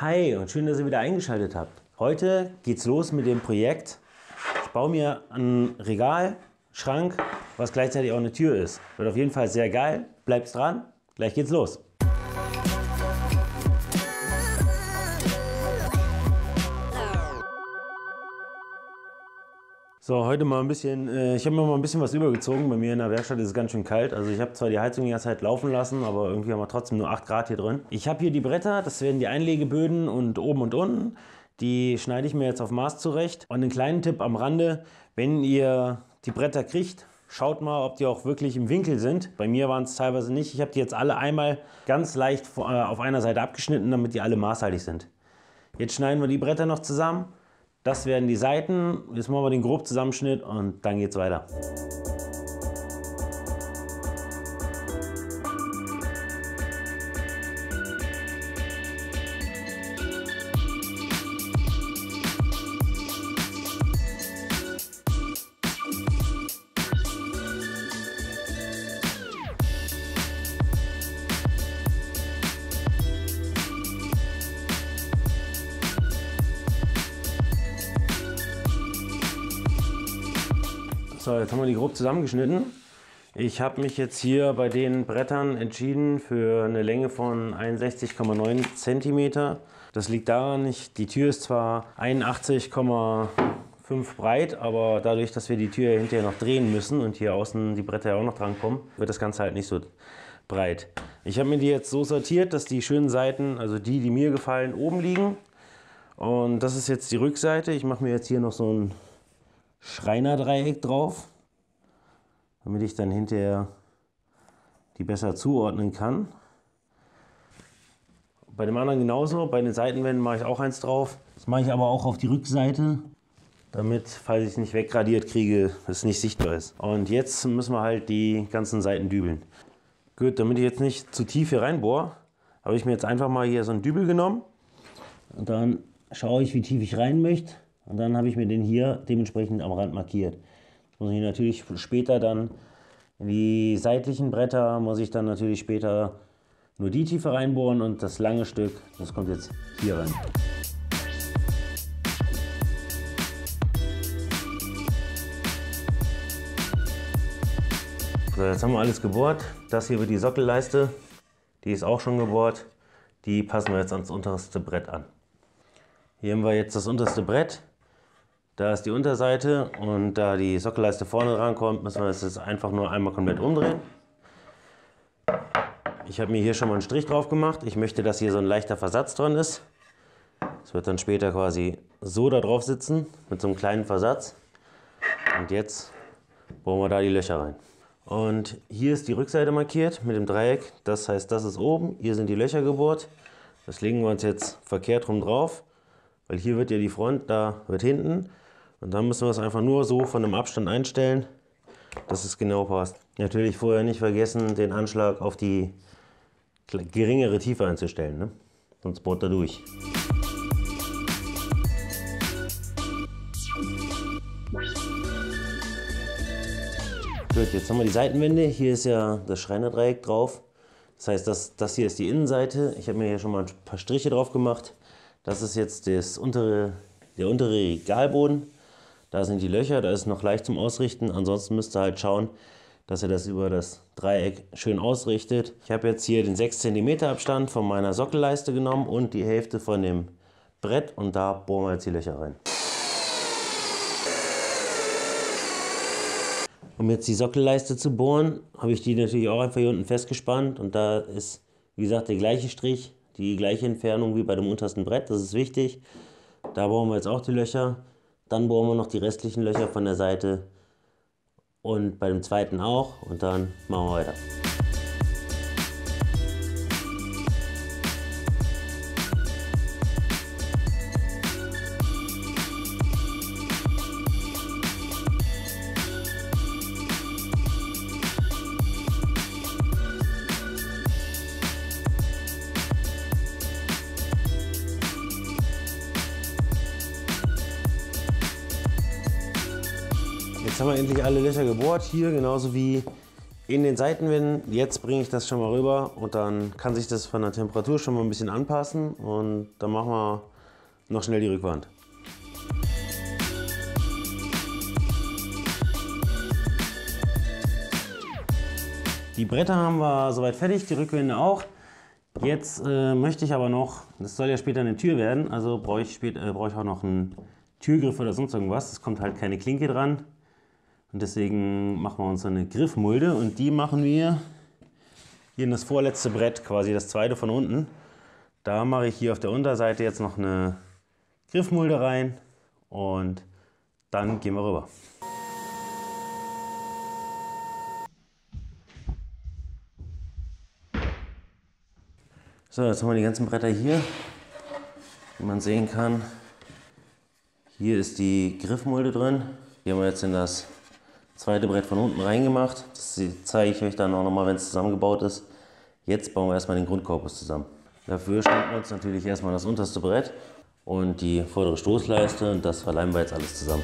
Hi und schön, dass ihr wieder eingeschaltet habt. Heute geht's los mit dem Projekt. Ich baue mir ein Regal, Schrank, was gleichzeitig auch eine Tür ist. Wird auf jeden Fall sehr geil. Bleibt dran, gleich geht's los. So, heute mal ein bisschen, ich habe mir mal ein bisschen was übergezogen. Bei mir in der Werkstatt ist es ganz schön kalt. Also ich habe zwar die Heizung die ganze Zeit laufen lassen, aber irgendwie haben wir trotzdem nur 8 Grad hier drin. Ich habe hier die Bretter, das werden die Einlegeböden und oben und unten. Die schneide ich mir jetzt auf Maß zurecht. Und einen kleinen Tipp am Rande, wenn ihr die Bretter kriegt, schaut mal, ob die auch wirklich im Winkel sind. Bei mir waren es teilweise nicht. Ich habe die jetzt alle einmal ganz leicht auf einer Seite abgeschnitten, damit die alle maßhaltig sind. Jetzt schneiden wir die Bretter noch zusammen. Das werden die Seiten. Jetzt machen wir den Grobzusammenschnitt und dann geht's weiter. So, jetzt haben wir die grob zusammengeschnitten. Ich habe mich jetzt hier bei den Brettern entschieden für eine Länge von 61,9 cm. Das liegt daran, die Tür ist zwar 81,5 breit, aber dadurch, dass wir die Tür hinterher noch drehen müssen und hier außen die Bretter ja auch noch dran kommen, wird das Ganze halt nicht so breit. Ich habe mir die jetzt so sortiert, dass die schönen Seiten, also die mir gefallen, oben liegen. Und das ist jetzt die Rückseite. Ich mache mir jetzt hier noch so ein Schreinerdreieck drauf, damit ich dann hinterher die besser zuordnen kann. Bei dem anderen genauso, bei den Seitenwänden mache ich auch eins drauf. Das mache ich aber auch auf die Rückseite, damit, falls ich es nicht wegradiert kriege, es nicht sichtbar ist. Und jetzt müssen wir halt die ganzen Seiten dübeln. Gut, damit ich jetzt nicht zu tief hier reinbohre, habe ich mir jetzt einfach mal hier so einen Dübel genommen. Und dann schaue ich, wie tief ich rein möchte. Und dann habe ich mir den hier dementsprechend am Rand markiert. Jetzt muss ich natürlich später dann in die seitlichen Bretter, muss ich dann natürlich später nur die Tiefe reinbohren und das lange Stück, das kommt jetzt hier rein. So, jetzt haben wir alles gebohrt. Das hier wird die Sockelleiste, die ist auch schon gebohrt. Die passen wir jetzt ans unterste Brett an. Hier haben wir jetzt das unterste Brett. Da ist die Unterseite und da die Sockelleiste vorne rankommt, müssen wir das jetzt einfach nur einmal komplett umdrehen. Ich habe mir hier schon mal einen Strich drauf gemacht. Ich möchte, dass hier so ein leichter Versatz dran ist. Das wird dann später quasi so da drauf sitzen, mit so einem kleinen Versatz. Und jetzt bohren wir da die Löcher rein. Und hier ist die Rückseite markiert mit dem Dreieck. Das heißt, das ist oben, hier sind die Löcher gebohrt. Das legen wir uns jetzt verkehrt rum drauf, weil hier wird ja die Front, da wird hinten. Und dann müssen wir es einfach nur so von einem Abstand einstellen, dass es genau passt. Natürlich vorher nicht vergessen, den Anschlag auf die geringere Tiefe einzustellen, ne? Sonst bohrt er durch. Gut, jetzt haben wir die Seitenwände. Hier ist ja das Schreinerdreieck drauf. Das heißt, das hier ist die Innenseite. Ich habe mir hier schon mal ein paar Striche drauf gemacht. Das ist jetzt der untere Regalboden. Da sind die Löcher, da ist noch leicht zum Ausrichten. Ansonsten müsst ihr halt schauen, dass ihr das über das Dreieck schön ausrichtet. Ich habe jetzt hier den 6 cm Abstand von meiner Sockelleiste genommen und die Hälfte von dem Brett und da bohren wir jetzt die Löcher rein. Um jetzt die Sockelleiste zu bohren, habe ich die natürlich auch einfach hier unten festgespannt und da ist, wie gesagt, der gleiche Strich, die gleiche Entfernung wie bei dem untersten Brett, das ist wichtig. Da bohren wir jetzt auch die Löcher. Dann bohren wir noch die restlichen Löcher von der Seite und bei dem zweiten auch und dann machen wir weiter. Jetzt haben wir endlich alle Löcher gebohrt, hier genauso wie in den Seitenwänden. Jetzt bringe ich das schon mal rüber und dann kann sich das von der Temperatur schon mal ein bisschen anpassen und dann machen wir noch schnell die Rückwand. Die Bretter haben wir soweit fertig, die Rückwände auch. Jetzt möchte ich aber noch, das soll ja später eine Tür werden, also brauche ich auch noch einen Türgriff oder sonst irgendwas. Es kommt halt keine Klinke dran und deswegen machen wir uns eine Griffmulde und die machen wir hier in das vorletzte Brett, quasi das zweite von unten. Da mache ich hier auf der Unterseite jetzt noch eine Griffmulde rein und dann gehen wir rüber. So, jetzt haben wir die ganzen Bretter hier, wie man sehen kann. Hier ist die Griffmulde drin. Die haben wir jetzt in das zweite Brett von unten reingemacht. Das zeige ich euch dann auch nochmal, wenn es zusammengebaut ist. Jetzt bauen wir erstmal den Grundkorpus zusammen. Dafür schneiden wir uns natürlich erstmal das unterste Brett und die vordere Stoßleiste und das verleimen wir jetzt alles zusammen.